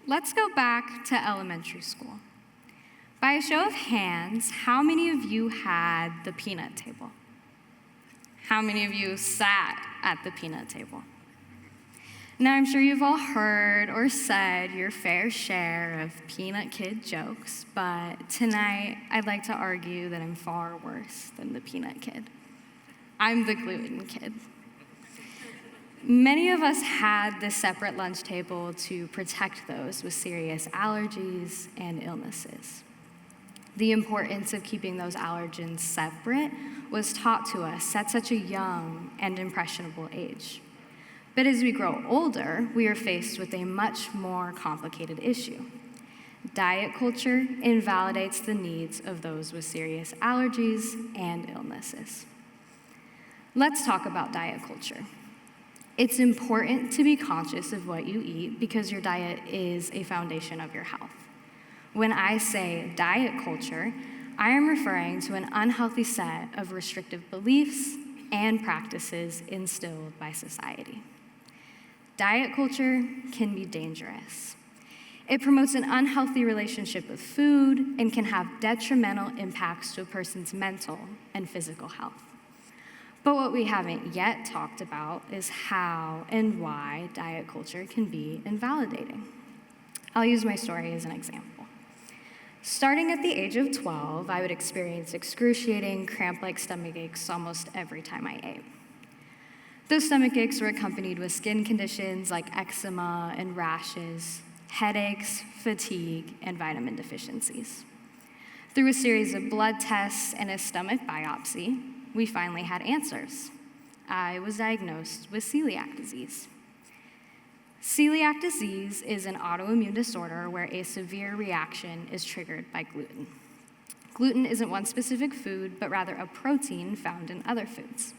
let's go back to elementary school. By a show of hands, how many of you had the peanut table? How many of you sat at the peanut table? Now, I'm sure you've all heard or said your fair share of peanut kid jokes, but tonight I'd like to argue that I'm far worse than the peanut kid. I'm the gluten kid. Many of us had this separate lunch table to protect those with serious allergies and illnesses. The importance of keeping those allergens separate was taught to us at such a young and impressionable age. But as we grow older, we are faced with a much more complicated issue. Diet culture invalidates the needs of those with serious allergies and illnesses. Let's talk about diet culture. It's important to be conscious of what you eat because your diet is a foundation of your health. When I say diet culture, I am referring to an unhealthy set of restrictive beliefs and practices instilled by society. Diet culture can be dangerous. It promotes an unhealthy relationship with food and can have detrimental impacts to a person's mental and physical health. But what we haven't yet talked about is how and why diet culture can be invalidating. I'll use my story as an example. Starting at the age of 12, I would experience excruciating cramp-like stomach aches almost every time I ate. Those stomach aches were accompanied with skin conditions like eczema and rashes, headaches, fatigue, and vitamin deficiencies. Through a series of blood tests and a stomach biopsy, we finally had answers. I was diagnosed with celiac disease. Celiac disease is an autoimmune disorder where a severe reaction is triggered by gluten. Gluten isn't one specific food, but rather a protein found in other foods.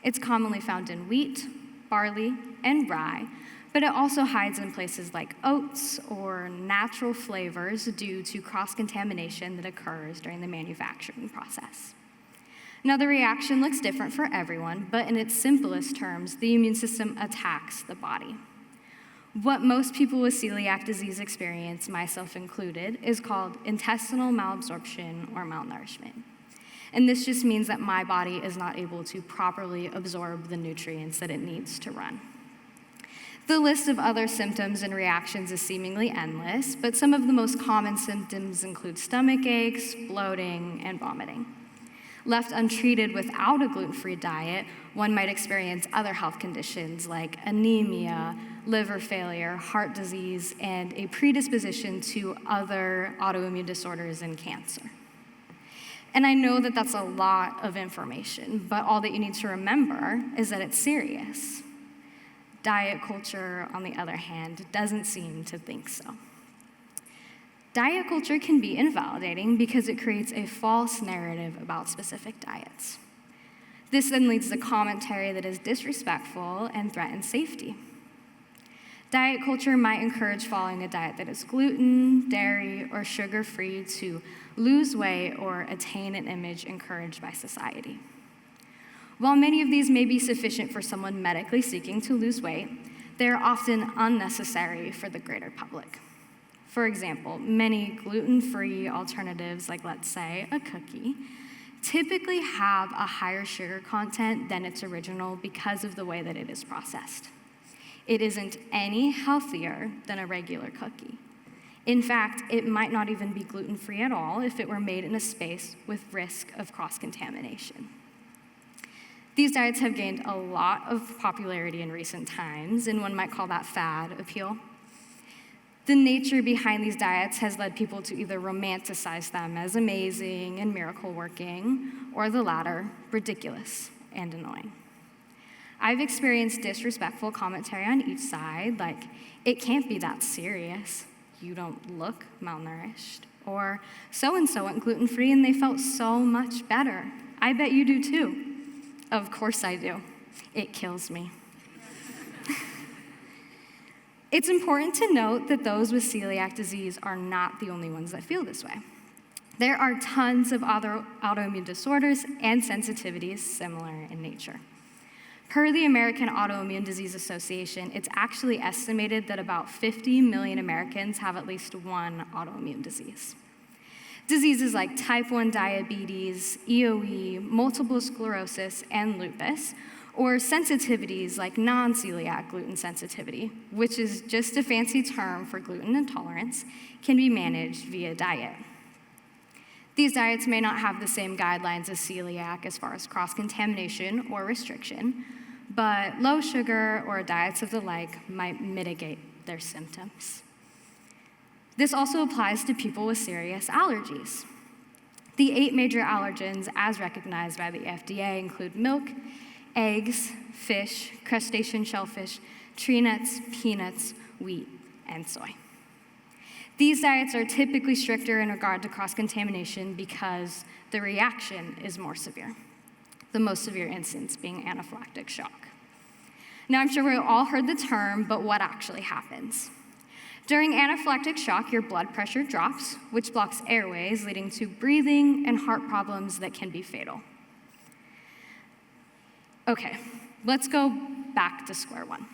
It's commonly found in wheat, barley, and rye, but it also hides in places like oats or natural flavors due to cross-contamination that occurs during the manufacturing process. Now, the reaction looks different for everyone, but in its simplest terms, the immune system attacks the body. What most people with celiac disease experience, myself included, is called intestinal malabsorption or malnourishment. And this just means that my body is not able to properly absorb the nutrients that it needs to run. The list of other symptoms and reactions is seemingly endless, but some of the most common symptoms include stomach aches, bloating, and vomiting. Left untreated without a gluten-free diet, one might experience other health conditions like anemia, liver failure, heart disease, and a predisposition to other autoimmune disorders and cancer. And I know that that's a lot of information, but all that you need to remember is that it's serious. Diet culture, on the other hand, doesn't seem to think so. Diet culture can be invalidating because it creates a false narrative about specific diets. This then leads to commentary that is disrespectful and threatens safety. Diet culture might encourage following a diet that is gluten, dairy, or sugar-free to lose weight or attain an image encouraged by society. While many of these may be sufficient for someone medically seeking to lose weight, they are often unnecessary for the greater public. For example, many gluten-free alternatives, like let's say a cookie, typically have a higher sugar content than its original because of the way that it is processed. It isn't any healthier than a regular cookie. In fact, it might not even be gluten-free at all if it were made in a space with risk of cross-contamination. These diets have gained a lot of popularity in recent times, and one might call that fad appeal. The nature behind these diets has led people to either romanticize them as amazing and miracle-working, or the latter, ridiculous and annoying. I've experienced disrespectful commentary on each side, like, it can't be that serious. You don't look malnourished. Or, so-and-so went gluten-free and they felt so much better. I bet you do too. Of course I do. It kills me. It's important to note that those with celiac disease are not the only ones that feel this way. There are tons of other autoimmune disorders and sensitivities similar in nature. Per the American Autoimmune Disease Association, it's actually estimated that about 50 million Americans have at least one autoimmune disease. Diseases like type 1 diabetes, EOE, multiple sclerosis, and lupus, or sensitivities like non-celiac gluten sensitivity, which is just a fancy term for gluten intolerance, can be managed via diet. These diets may not have the same guidelines as celiac as far as cross-contamination or restriction, but low sugar or diets of the like might mitigate their symptoms. This also applies to people with serious allergies. The 8 major allergens, as recognized by the FDA, include milk, eggs, fish, crustacean shellfish, tree nuts, peanuts, wheat, and soy. These diets are typically stricter in regard to cross-contamination because the reaction is more severe, the most severe instance being anaphylactic shock. Now, I'm sure we've all heard the term, but what actually happens? During anaphylactic shock, your blood pressure drops, which blocks airways, leading to breathing and heart problems that can be fatal. Okay, let's go back to square one.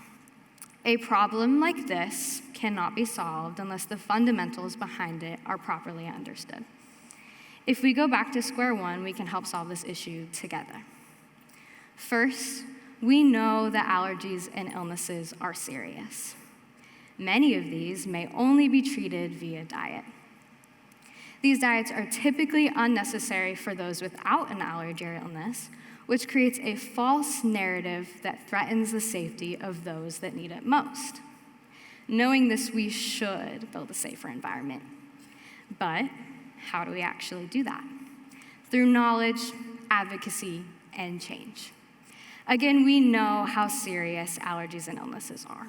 A problem like this cannot be solved unless the fundamentals behind it are properly understood. If we go back to square one, we can help solve this issue together. First, we know that allergies and illnesses are serious. Many of these may only be treated via diet. These diets are typically unnecessary for those without an allergy or illness, which creates a false narrative that threatens the safety of those that need it most. Knowing this, we should build a safer environment. But how do we actually do that? Through knowledge, advocacy, and change. Again, we know how serious allergies and illnesses are.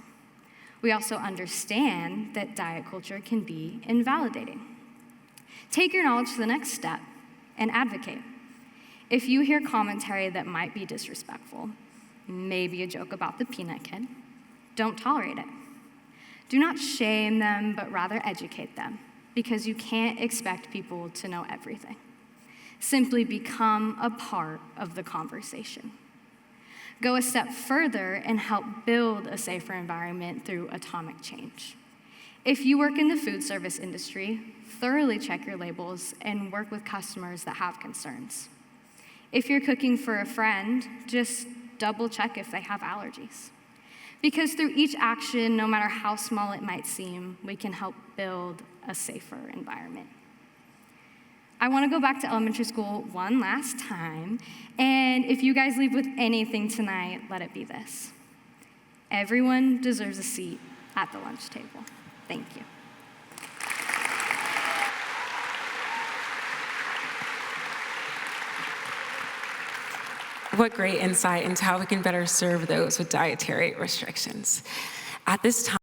We also understand that diet culture can be invalidating. Take your knowledge to the next step and advocate. If you hear commentary that might be disrespectful, maybe a joke about the peanut kid, don't tolerate it. Do not shame them, but rather educate them, because you can't expect people to know everything. Simply become a part of the conversation. Go a step further and help build a safer environment through atomic change. If you work in the food service industry, thoroughly check your labels and work with customers that have concerns. If you're cooking for a friend, just double check if they have allergies. Because through each action, no matter how small it might seem, we can help build a safer environment. I want to go back to elementary school one last time, and if you guys leave with anything tonight, let it be this. Everyone deserves a seat at the lunch table. Thank you. What great insight into how we can better serve those with dietary restrictions. At this time,